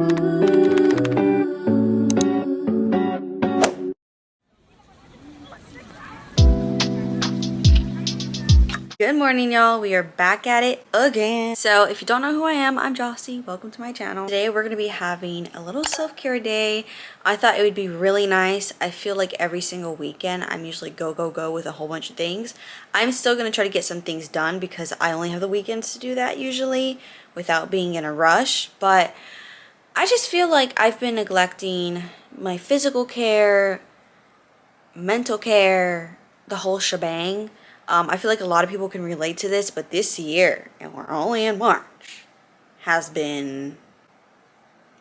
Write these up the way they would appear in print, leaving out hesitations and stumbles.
Good morning, y'all. We are back at it again. So if you don't know who I am, I'm Jossie. Welcome to my channel. Today we're going to be having a little self-care day. I thought it would be really nice. I feel like every single weekend I'm usually go with a whole bunch of things. I'm still going to try to get some things done because I only have the weekends to do that usually without being in a rush. But I just feel like I've been neglecting my physical care, mental care, the whole shebang. I feel like a lot of people can relate to this, but this year, and we're only in March, has been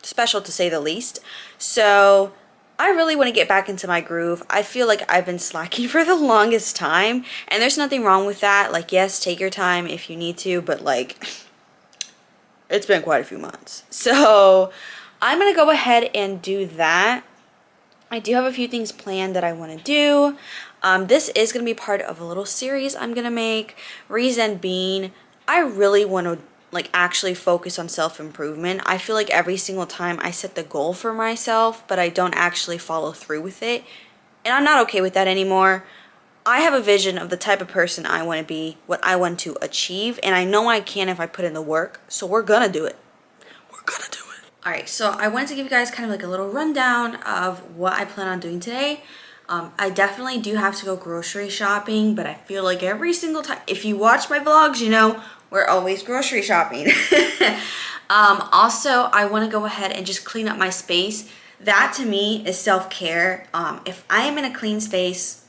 special to say the least. So I really want to get back into my groove. I feel like I've been slacking for the longest time, and there's nothing wrong with that. Like, yes, take your time if you need to, but like, it's been quite a few months. So I'm going to go ahead and do that. I do have a few things planned that I want to do. This is going to be part of a little series I'm going to make. Reason being, I really want to like actually focus on self-improvement. I feel like every single time I set the goal for myself, but I don't actually follow through with it. And I'm not okay with that anymore. I have a vision of the type of person I want to be, what I want to achieve, and I know I can if I put in the work. So we're going to do it. We're going to do it. Alright, so I wanted to give you guys kind of like a little rundown of what I plan on doing today. I definitely do have to go grocery shopping, but I feel like every single time, if you watch my vlogs, you know, we're always grocery shopping. Also, I want to go ahead and just clean up my space. That to me is self-care. If I am in a clean space,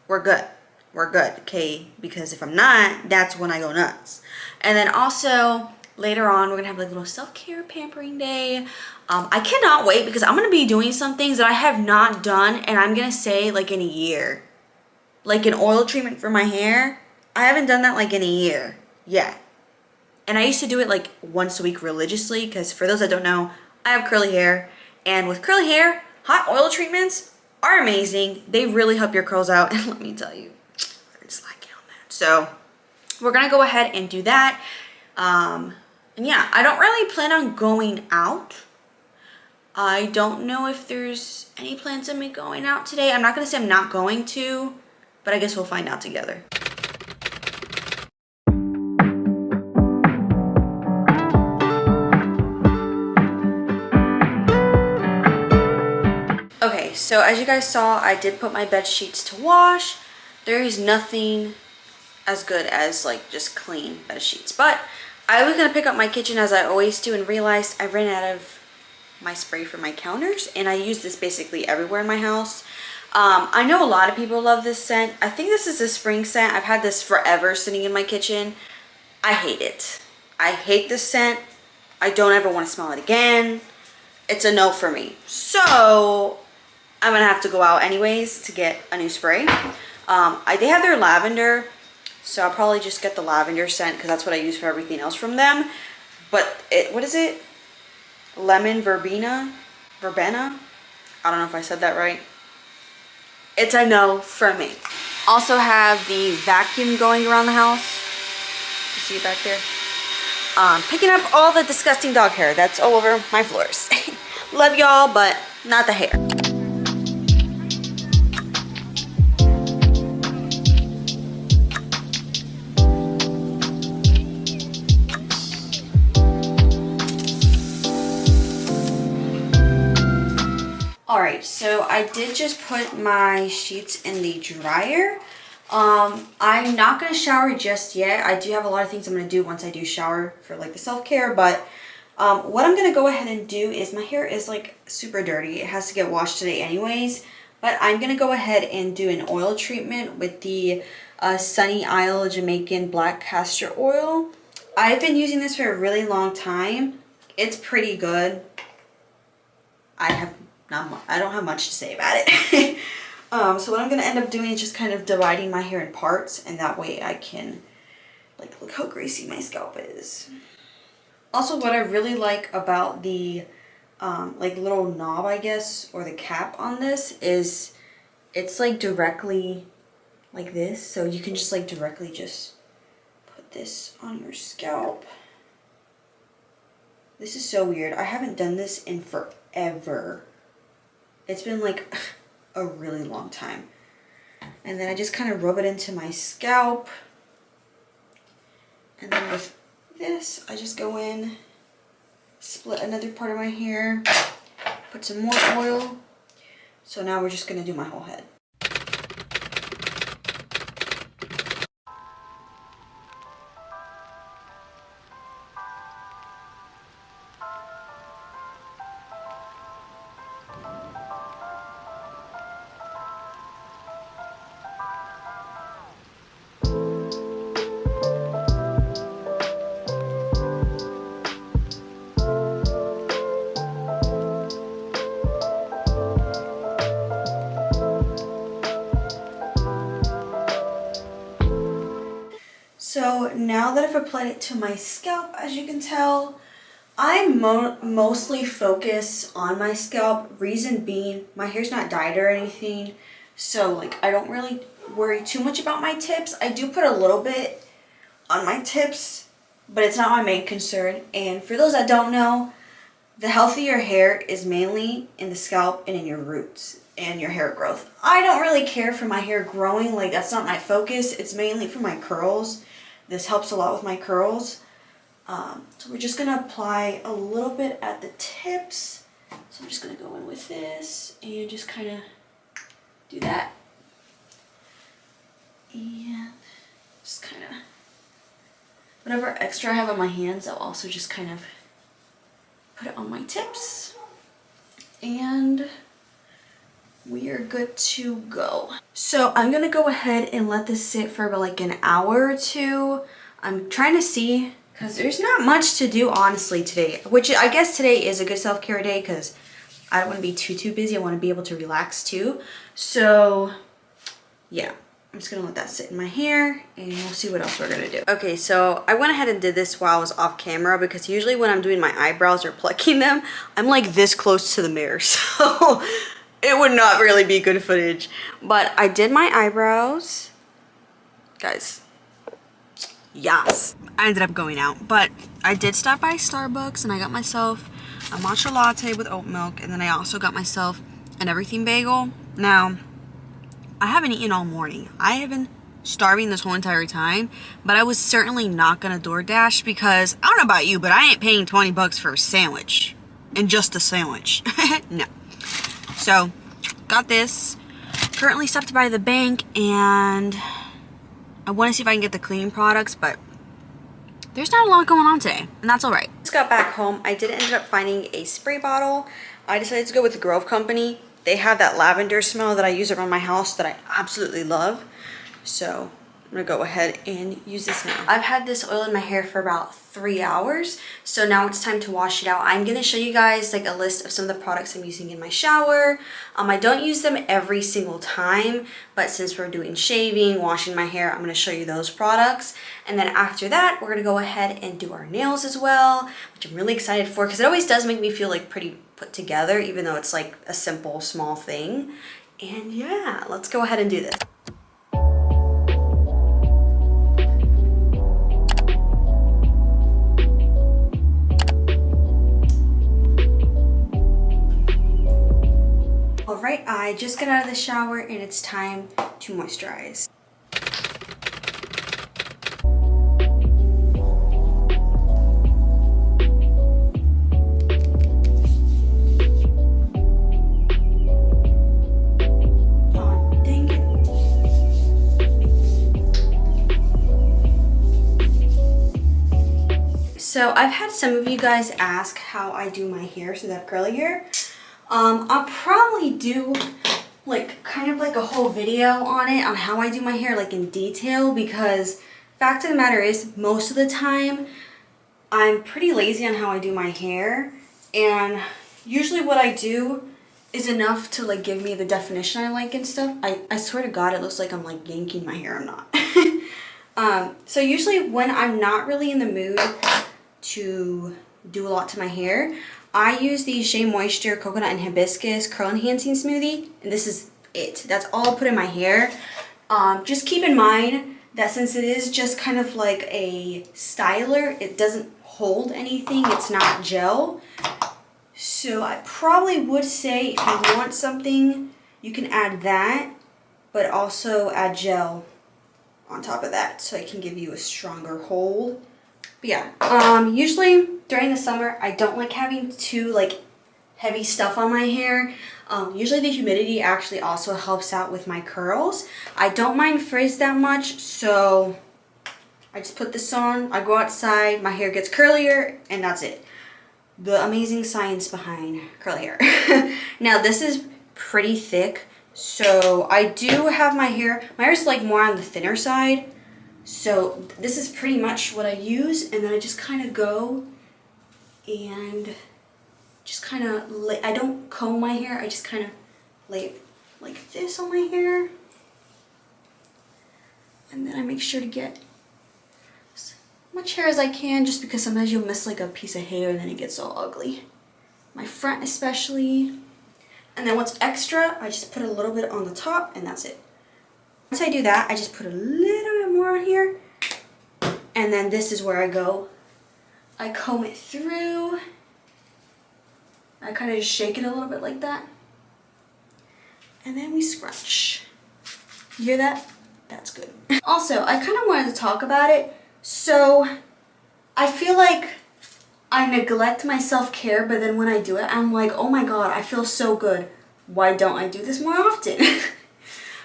we're good. We're good, okay? Because if I'm not, that's when I go nuts. And then also, later on, we're gonna have like a little self-care pampering day. I cannot wait because I'm gonna be doing some things that I have not done, and I'm gonna say like in a year. Like an oil treatment for my hair. I haven't done that like in a year. Yeah. And I used to do it like once a week religiously because for those that don't know, I have curly hair. And with curly hair, hot oil treatments are amazing. They really help your curls out. And let me tell you, I'm slacking on that. So we're gonna go ahead and do that. And yeah, I don't really plan on going out. I don't know if there's any plans of me going out today. I'm not gonna say I'm not going to, but I guess we'll find out together. Okay, so as you guys saw, I did put my bed sheets to wash. There is nothing as good as like just clean bed sheets, but I was gonna pick up my kitchen as I always do and realized I ran out of my spray for my counters, and I use this basically everywhere in my house. I know a lot of people love this scent. I think this is a spring scent. I've had this forever sitting in my kitchen. I hate it. I hate this scent. I don't ever want to smell it again. It's a no for me. So I'm gonna have to go out anyways to get a new spray. They have their lavender, so I'll probably just get the lavender scent because that's what I use for everything else from them. But what is it? Lemon verbena? I don't know if I said that right. It's a no for me. Also have the vacuum going around the house. You see it back there? Picking up all the disgusting dog hair that's all over my floors. Love y'all, but not the hair. Alright, so I did just put my sheets in the dryer. I'm not going to shower just yet. I do have a lot of things I'm going to do once I do shower for like the self-care, but what I'm going to go ahead and do is my hair is like super dirty. It has to get washed today anyways, but I'm going to go ahead and do an oil treatment with the Sunny Isle Jamaican Black Castor Oil. I've been using this for a really long time. It's pretty good. I don't have much to say about it. So what I'm going to end up doing is just kind of dividing my hair in parts, and that way I can, like, look how greasy my scalp is. Also, what I really like about the, like, little knob, I guess, or the cap on this is it's, like, directly like this. So you can just, like, directly just put this on your scalp. This is so weird. I haven't done this in forever. It's been like a really long time. And then I just kind of rub it into my scalp. And then with this, I just go in, split another part of my hair, put some more oil. So now we're just gonna do my whole head. So now that I've applied it to my scalp, as you can tell, I mostly focus on my scalp. Reason being, my hair's not dyed or anything, so like I don't really worry too much about my tips. I do put a little bit on my tips, but it's not my main concern. And for those that don't know, the health of your hair is mainly in the scalp and in your roots and your hair growth. I don't really care for my hair growing, like that's not my focus. It's mainly for my curls. This helps a lot with my curls. So we're just gonna apply a little bit at the tips. So I'm just gonna go in with this and just kind of do that. And just kind of, whatever extra I have on my hands, I'll also just kind of put it on my tips. And we are good to go. So I'm gonna go ahead and let this sit for about like an hour or two. I'm trying to see, because there's not much to do honestly today, which I guess today is a good self-care day because I don't want to be too busy. I want to be able to relax too. So yeah, I'm just gonna let that sit in my hair and we'll see what else we're gonna do. Okay, so I went ahead and did this while I was off camera because usually when I'm doing my eyebrows or plucking them, I'm like this close to the mirror. So it would not really be good footage. But I did my eyebrows. Guys, yes. I ended up going out. But I did stop by Starbucks and I got myself a matcha latte with oat milk. And then I also got myself an everything bagel. Now, I haven't eaten all morning. I have been starving this whole entire time. But I was certainly not going to DoorDash because, I don't know about you, but I ain't paying 20 bucks for a sandwich. And just a sandwich. No. So, got this. Currently stopped by the bank and I want to see if I can get the cleaning products, but there's not a lot going on today, and that's alright. Just got back home. I did end up finding a spray bottle. I decided to go with the Grove Company. They have that lavender smell that I use around my house that I absolutely love. So I'm gonna go ahead and use this now. I've had this oil in my hair for about 3 hours, so now it's time to wash it out. I'm gonna show you guys like a list of some of the products I'm using in my shower. I don't use them every single time, but since we're doing shaving, washing my hair, I'm gonna show you those products. And then after that, we're gonna go ahead and do our nails as well, which I'm really excited for because it always does make me feel like pretty put together, even though it's like a simple, small thing. And yeah, let's go ahead and do this. Alright, I just got out of the shower and it's time to moisturize. Oh, dang it. So I've had some of you guys ask how I do my hair, so that curly hair. I'll probably do like kind of like a whole video on it, on how I do my hair like in detail, because fact of the matter is most of the time I'm pretty lazy on how I do my hair, and usually what I do is enough to like give me the definition I like and stuff. I swear to God, it looks like I'm like yanking my hair. I'm not. So usually when I'm not really in the mood to do a lot to my hair, I use the Shea Moisture Coconut and Hibiscus Curl Enhancing Smoothie, and this is it. That's all I'll put in my hair. Just keep in mind that since it is just kind of like a styler, it doesn't hold anything. It's not gel. So I probably would say if you want something, you can add that, but also add gel on top of that so it can give you a stronger hold. But yeah, usually during the summer, I don't like having too like heavy stuff on my hair. Usually the humidity actually also helps out with my curls. I don't mind frizz that much, so I just put this on, I go outside, my hair gets curlier, and that's it. The amazing science behind curly hair. Now this is pretty thick, so I do have my hair is like more on the thinner side. So this is pretty much what I use, and then I just kind of go and just kind of lay, I don't comb my hair, I just kind of lay it like this on my hair. And then I make sure to get as much hair as I can, just because sometimes you'll miss like a piece of hair and then it gets all ugly. My front especially. And then what's extra, I just put a little bit on the top and that's it. Once I do that, I just put a little bit more on here. And then this is where I go. I comb it through. I kind of just shake it a little bit like that. And then we scrunch. You hear that? That's good. Also, I kind of wanted to talk about it. So, I feel like I neglect my self-care, but then when I do it, I'm like, oh my god, I feel so good. Why don't I do this more often?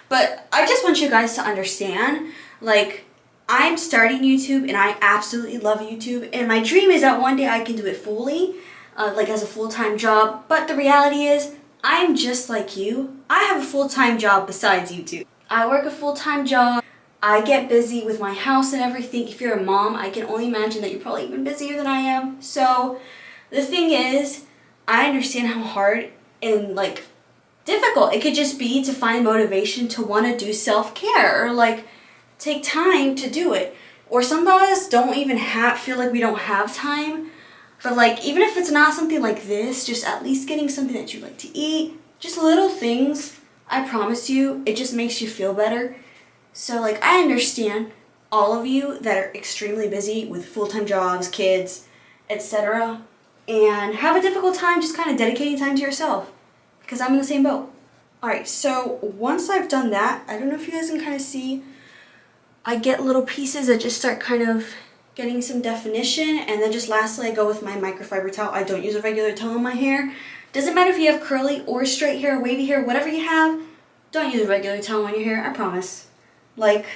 But I just want you guys to understand, like, I'm starting YouTube and I absolutely love YouTube. And my dream is that one day I can do it fully. Like as a full-time job, but the reality is I'm just like you. I have a full-time job besides YouTube. I work a full-time job. I get busy with my house and everything. If you're a mom, I can only imagine that you're probably even busier than I am. So the thing is, I understand how hard and like difficult it could just be to find motivation to want to do self-care or like take time to do it. Or some of us don't even feel like we don't have time. But like, even if it's not something like this, just at least getting something that you like to eat, just little things, I promise you, it just makes you feel better. So like, I understand all of you that are extremely busy with full-time jobs, kids, etc. and have a difficult time just kind of dedicating time to yourself, because I'm in the same boat. Alright, so once I've done that, I don't know if you guys can kind of see, I get little pieces that just start kind of getting some definition, and then just lastly I go with my microfiber towel. I don't use a regular towel on my hair. Doesn't matter if you have curly or straight hair, wavy hair, whatever you have, don't use a regular towel on your hair, I promise. Like,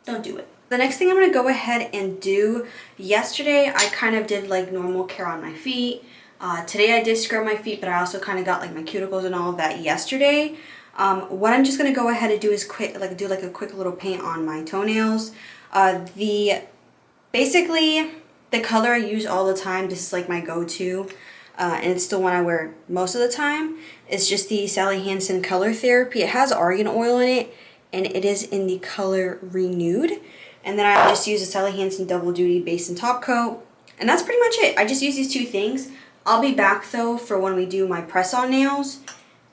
don't do it. The next thing I'm going to go ahead and do, yesterday I kind of did like normal care on my feet. Today I did scrub my feet, but I also kind of got like my cuticles and all of that yesterday. What I'm just going to go ahead and do is do a quick little paint on my toenails. Basically, the color I use all the time, this is like my go-to, and it's the one I wear most of the time. It's just the Sally Hansen Color Therapy. It has argan oil in it, and it is in the color Renewed. And then I just use a Sally Hansen Double Duty Base and Top Coat. And that's pretty much it. I just use these two things. I'll be back, though, for when we do my press-on nails,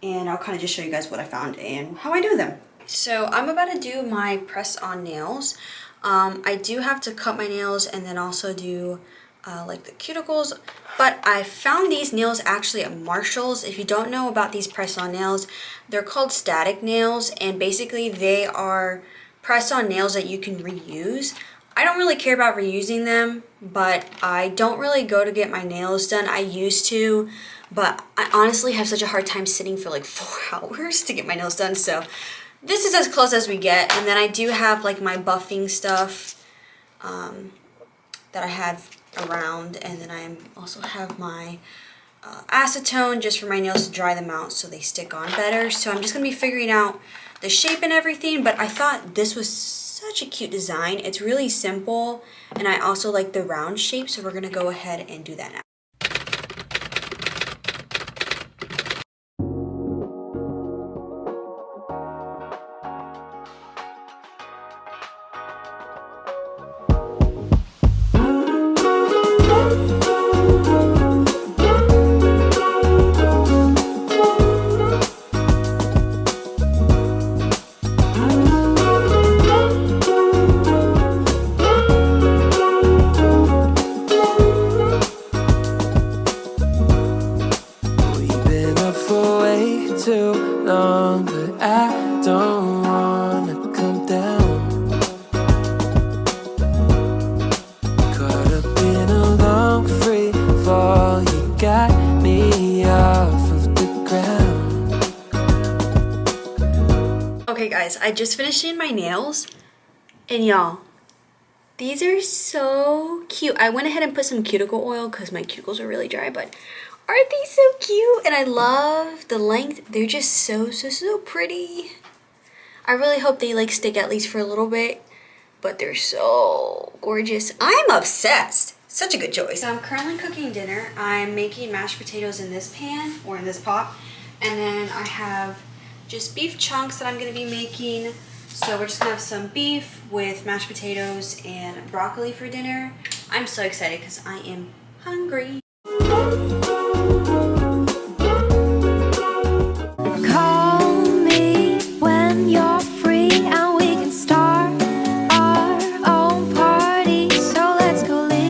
and I'll kind of just show you guys what I found and how I do them. So I'm about to do my press-on nails. I do have to cut my nails and then also do like the cuticles, but I found these nails actually at Marshall's. If you don't know about these press-on nails, they're called static nails, and basically they are press-on nails that you can reuse. I don't really care about reusing them, but I don't really go to get my nails done. I used to, but I honestly have such a hard time sitting for like 4 hours to get my nails done, so this is as close as we get. And then I do have like my buffing stuff that I have around, and then I also have my acetone just for my nails to dry them out so they stick on better. So I'm just going to be figuring out the shape and everything, but I thought this was such a cute design. It's really simple, and I also like the round shape, so we're going to go ahead and do that now. long, but I don't wanna come down. Caught up in a long free fall, you got me off of the ground. Okay guys, I just finished doing my nails, and y'all, these are so cute. I went ahead and put some cuticle oil because my cuticles are really dry, but aren't they so cute? And I love the length. They're just so pretty. I really hope they like stick at least for a little bit, but they're so gorgeous. I'm obsessed. Such a good choice. So I'm currently cooking dinner. I'm making mashed potatoes in this pan or in this pot, and then I have just beef chunks that I'm gonna be making. So we're just gonna have some beef with mashed potatoes and broccoli for dinner. I'm so excited because I am hungry.